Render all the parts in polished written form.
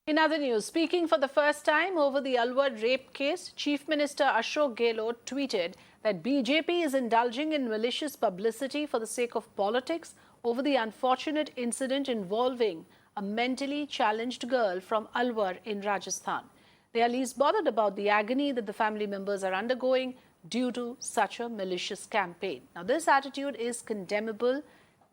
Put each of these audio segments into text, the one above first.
In other news, speaking for the first time over the Alwar rape case, Chief Minister Ashok Gehlot tweeted that BJP is indulging in malicious publicity for the sake of politics over the unfortunate incident involving a mentally challenged girl from Alwar in Rajasthan. They are least bothered about the agony that the family members are undergoing due to such a malicious campaign. Now, this attitude is condemnable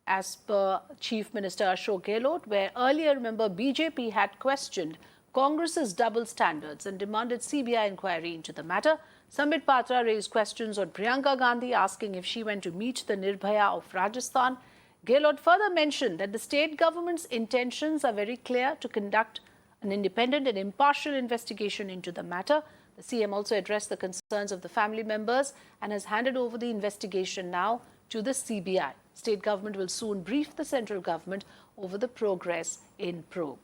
as per Chief Minister Ashok Gehlot, where earlier, remember, BJP had questioned Congress's double standards and demanded CBI inquiry into the matter. Sambit Patra raised questions on Priyanka Gandhi, asking if she went to meet the Nirbhaya of Rajasthan. Gehlot further mentioned that the state government's intentions are very clear to conduct an independent and impartial investigation into the matter. The CM also addressed the concerns of the family members and has handed over the investigation now to the CBI. State government will soon brief the central government over the progress in probe.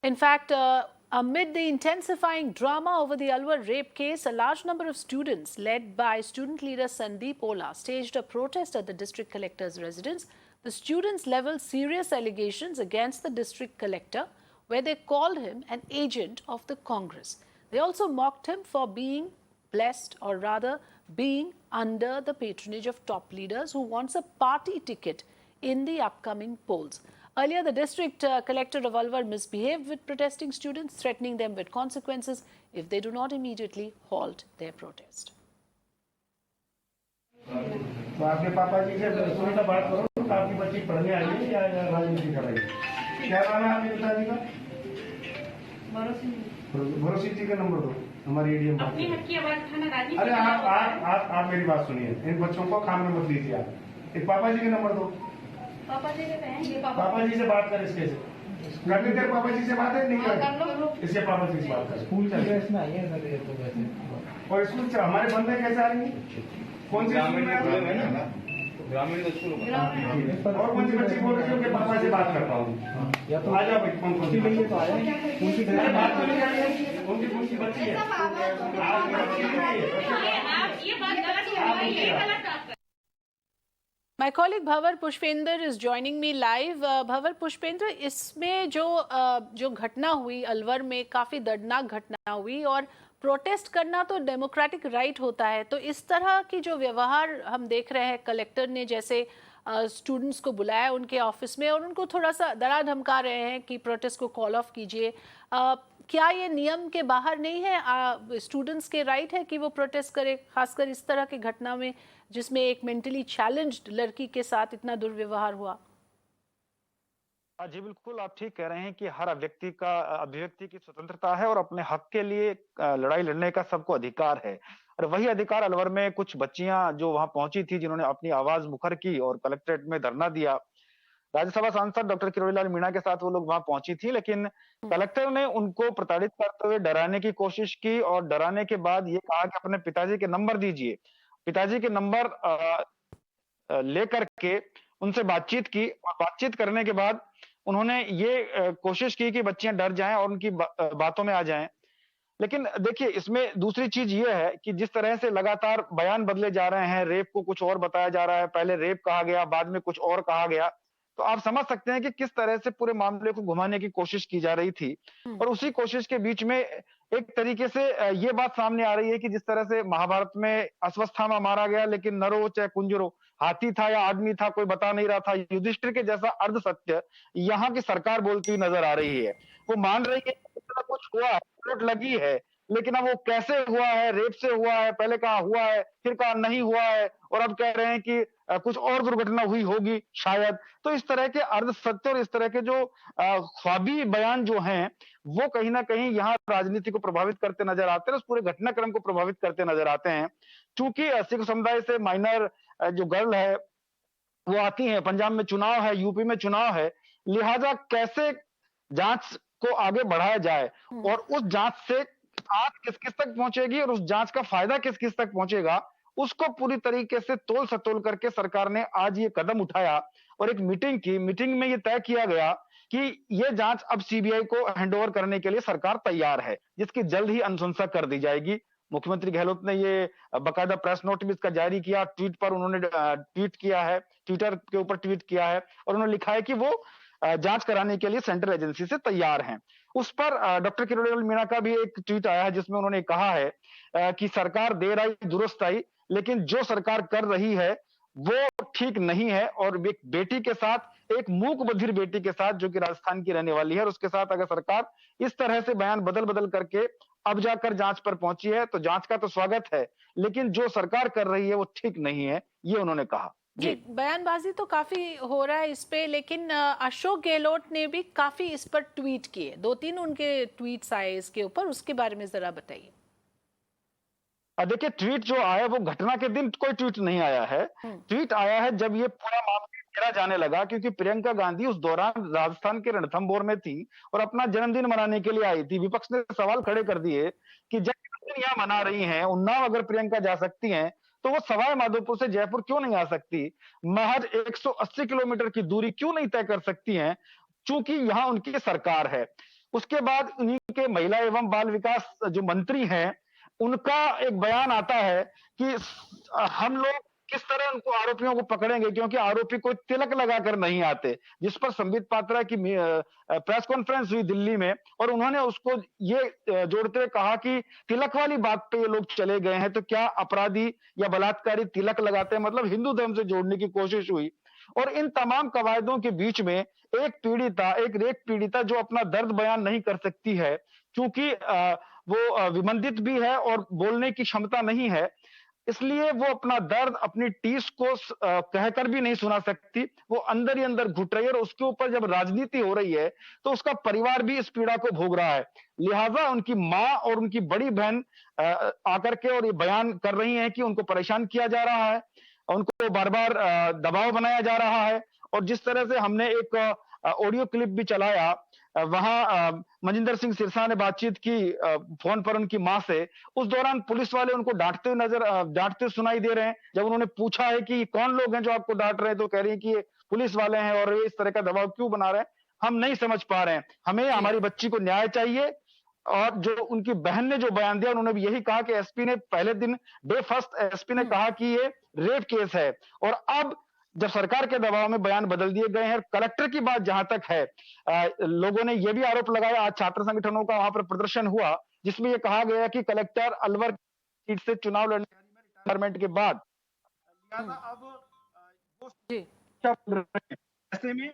In fact, amid the intensifying drama over the Alwar rape case, a large number of students, led by student leader Sandeep Ola, staged a protest at the district collector's residence. The students leveled serious allegations against the district collector, where they called him an agent of the Congress. They also mocked him for being blessed, or rather being under the patronage of top leaders who wants a party ticket in the upcoming polls. Earlier, the district collector of Alwar misbehaved with protesting students, threatening them with consequences if they do not immediately halt their protest. तो आपके पापा जी से सुनीता बात करो, तो आपकी बच्ची पढ़ने आई है या राजनीति कर रही है? क्या नाम है आपके पिताजी का? भरोसी जी का नंबर दो, हमारी एडीएम बात करो। अरे आप मेरी बात सुनिए, इन बच्चों को काम में मत लीजिए आप। एक पापा जी का नंबर दो। पापा जी से बात कर इसके से। करनी तेरे पापा जी से बात है नहीं कर? इससे पापा जी से बात कर। स्कूल चल इसमें आई है और स्कूल से हमारे बंदे कैसे आएंगे? कौन सी स्कूल में है? ग्रामीण स्कूल और कौन सी बच्ची बोल रही है कि पापा से बात करता हूँ? या तो आ जाओ भाई, कौन सी लिए तो आए उनकी बात तो नहीं करिए। कौन सी बच्ची है? My colleague Bhavar Pushpender is joining me live. Bhavar Pushpender, इसमें जो घटना हुई अलवर में, काफ़ी दर्दनाक घटना हुई और प्रोटेस्ट करना तो डेमोक्रेटिक राइट होता है, तो इस तरह की जो व्यवहार हम देख रहे हैं, कलेक्टर ने जैसे स्टूडेंट्स को बुलाया उनके ऑफिस में और उनको थोड़ा सा डरा धमका रहे हैं कि प्रोटेस्ट को कॉल ऑफ कीजिए, क्या ये नियम के बाहर नहीं है? स्टूडेंट्स के राइट है कि वो प्रोटेस्ट करे, खासकर इस तरह की घटना में जिसमें एक मेंटली चैलेंज्ड लड़की के साथ इतना दुर्व्यवहार हुआ। जी बिल्कुल, आप ठीक कह रहे हैं कि हर व्यक्ति का अभिव्यक्ति की स्वतंत्रता है और अपने हक के लिए लड़ाई लड़ने का सबको अधिकार है। और वही अधिकार अलवर में कुछ बच्चियां जो वहां पहुंची थी, जिन्होंने अपनी आवाज मुखर की और कलेक्ट्रेट में धरना दिया। राज्यसभा सांसद डॉक्टर किरोड़ीलाल मीणा के साथ वो लोग वहां पहुंची थी, लेकिन कलेक्टर ने उनको प्रताड़ित करते हुए डराने की कोशिश की और डराने के बाद ये कहा कि अपने पिताजी के नंबर दीजिए। पिताजी के नंबर लेकर के उनसे बातचीत की और बातचीत करने के बाद उन्होंने ये कोशिश की कि बच्चियां डर जाएं और उनकी बातों में आ जाएं। लेकिन देखिए, इसमें दूसरी चीज ये है कि जिस तरह से लगातार बयान बदले जा रहे हैं, रेप को कुछ और बताया जा रहा है, पहले रेप कहा गया, बाद में कुछ और कहा गया, तो आप समझ सकते हैं कि किस तरह से पूरे मामले को घुमाने की कोशिश की जा रही थी। और उसी कोशिश के बीच में एक तरीके से ये बात सामने आ रही है कि जिस तरह से महाभारत में अश्वत्थामा मारा गया, लेकिन नरो चाहे कुंजरो, हाथी था या आदमी था कोई बता नहीं रहा था, युधिष्ठिर के जैसा अर्ध सत्य यहाँ की सरकार बोलती नजर आ रही है। वो मान रही है कि इतना कुछ हुआ है, चोट लगी है, लेकिन अब वो कैसे हुआ है, रेप से हुआ है, पहले कहा हुआ है, फिर कहा नहीं हुआ है, और अब कह रहे हैं कि कुछ और दुर्घटना हुई होगी शायद। तो इस तरह के अर्ध सत्य और इस तरह के जो ख्वाबी बयान जो हैं, वो कहीं ना कहीं यहाँ राजनीति को प्रभावित करते नजर आते हैं, उस पूरे घटनाक्रम को प्रभावित करते नजर आते हैं। चूंकि सिख समुदाय से माइनर जो गर्ल है वो आती है, पंजाब में चुनाव है, यूपी में चुनाव है, लिहाजा कैसे जांच को आगे बढ़ाया जाए और उस जांच से आज किस किस तक पहुंचेगी और उस जांच का फायदा किस किस तक पहुंचेगा, उसको पूरी तरीके से तोल सतोल करके सरकार ने आज ये कदम उठाया और एक मीटिंग की। मीटिंग में ये तय किया गया कि ये जांच अब सीबीआई को हैंडओवर करने के लिए सरकार तैयार है, जिसकी जल्द ही अनुशंसा कर दी जाएगी। मुख्यमंत्री गहलोत ने ये बाकायदा प्रेस नोट भी इसका जारी किया, ट्वीट पर उन्होंने ट्वीट किया है, ट्विटर के ऊपर ट्वीट किया है और उन्होंने लिखा है कि वो जांच कराने के लिए सेंट्रल एजेंसी से तैयार हैं। उस पर डॉक्टर किरोड़ीलाल मीणा का भी एक ट्वीट आया है जिसमें उन्होंने कहा है कि सरकार देर आई दुरुस्त आई, लेकिन जो सरकार कर रही है वो ठीक नहीं है। और एक बेटी के साथ, एक मूक बधिर बेटी के साथ जो कि राजस्थान की रहने वाली है, और उसके साथ अगर सरकार इस तरह से बयान बदल बदल करके अब जाकर जांच पर पहुंची है, तो जांच का तो स्वागत है, लेकिन जो सरकार कर रही है वो ठीक नहीं है, ये उन्होंने कहा। जी, बयानबाजी तो काफी हो रहा है इस पे, लेकिन अशोक गहलोत ने भी काफी इस पर ट्वीट किए, 2-3 उनके ट्वीट्स आए इसके ऊपर, उसके बारे में जरा बताइए। देखिए, ट्वीट जो आया वो घटना के दिन कोई ट्वीट नहीं आया है। ट्वीट आया है जब ये पूरा मामला घेरा जाने लगा, क्योंकि प्रियंका गांधी उस दौरान राजस्थान के रणथंभौर में थी और अपना जन्मदिन मनाने के लिए आई थी। विपक्ष ने सवाल खड़े कर दिए कि जब जन्मदिन यहाँ मना रही हैं, उन्नाव अगर प्रियंका जा सकती हैं, तो वो सवाई माधोपुर से जयपुर क्यों नहीं आ सकती? महज 180 किलोमीटर की दूरी क्यों नहीं तय कर सकती हैं? चूंकि यहाँ उनकी सरकार है। उसके बाद उन्हीं के महिला एवं बाल विकास जो मंत्री हैं, उनका एक बयान आता है कि हम लोग किस तरह उनको आरोपियों को पकड़ेंगे, क्योंकि आरोपी कोई तिलक लगाकर नहीं आते। जिस पर संबित पात्रा की प्रेस कॉन्फ्रेंस हुई दिल्ली में, और उन्होंने उसको ये जोड़ते हुए कहा कि तिलक वाली बात पे ये लोग चले गए हैं, तो क्या अपराधी या बलात्कारी तिलक लगाते हैं? मतलब हिंदू धर्म से जोड़ने की कोशिश हुई। और इन तमाम कवायदों के बीच में एक पीड़िता, एक रेप पीड़िता जो अपना दर्द बयान नहीं कर सकती है, क्योंकि वो विमंदित भी है और बोलने की क्षमता नहीं है, इसलिए वो अपना दर्द अपनी टीस को कहकर भी नहीं सुना सकती। वो अंदर ही अंदर घुट रही है, और उसके ऊपर जब राजनीति हो रही है तो उसका परिवार भी इस पीड़ा को भोग रहा है। लिहाजा उनकी माँ और उनकी बड़ी बहन आकर के और ये बयान कर रही हैं कि उनको परेशान किया जा रहा है, उनको बार-बार दबाव बनाया जा रहा है। और जिस तरह से हमने एक ऑडियो क्लिप भी चलाया, वहां मजिंदर सिंह सिरसा ने बातचीत की फोन पर उनकी मां से। उस दौरान पुलिस वाले उनको डांटते हुए सुनाई दे रहे हैं। जब उन्होंने पूछा है कि कौन लोग हैं जो आपको डांट रहे हैं, तो कह रही है कि ये पुलिस वाले हैं और ये इस तरह का दबाव क्यों बना रहे हैं, हम नहीं समझ पा रहे हैं। हमें हमारी बच्ची को न्याय चाहिए। और जो उनकी बहन ने जो बयान दिया, उन्होंने भी यही कहा कि एसपी ने पहले दिन, डे फर्स्ट एसपी ने कहा कि ये रेप केस है, और अब जब सरकार के दबाव में बयान बदल दिए गए हैं। कलेक्टर की बात जहां तक है, लोगों ने यह भी आरोप लगाया, आज छात्र संगठनों का वहां पर प्रदर्शन हुआ, जिसमें यह कहा गया कि कलेक्टर अलवर सीट से चुनाव लड़ने रिटायरमेंट के बाद, लिहाजा अब ऐसे में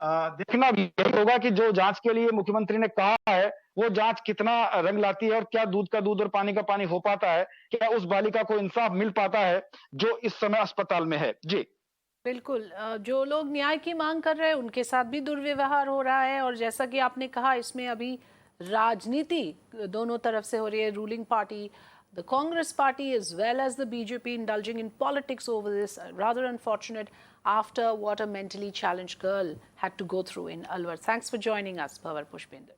देखना भी यही होगा कि जो जांच के लिए मुख्यमंत्री ने कहा है, वो जांच कितना रंग लाती है, और क्या दूध का दूध और पानी का पानी हो पाता है, क्या उस बालिका को इंसाफ मिल पाता है जो इस समय अस्पताल में है। जी बिल्कुल, जो लोग न्याय की मांग कर रहे हैं उनके साथ भी दुर्व्यवहार हो रहा है, और जैसा कि आपने कहा, इसमें अभी राजनीति दोनों तरफ से हो रही है। Ruling party, the Congress party, as well as the BJP, indulging in politics over this. Rather unfortunate after what a mentally challenged girl had to go through in Alwar. Thanks for joining us, Bhavar Pushpender.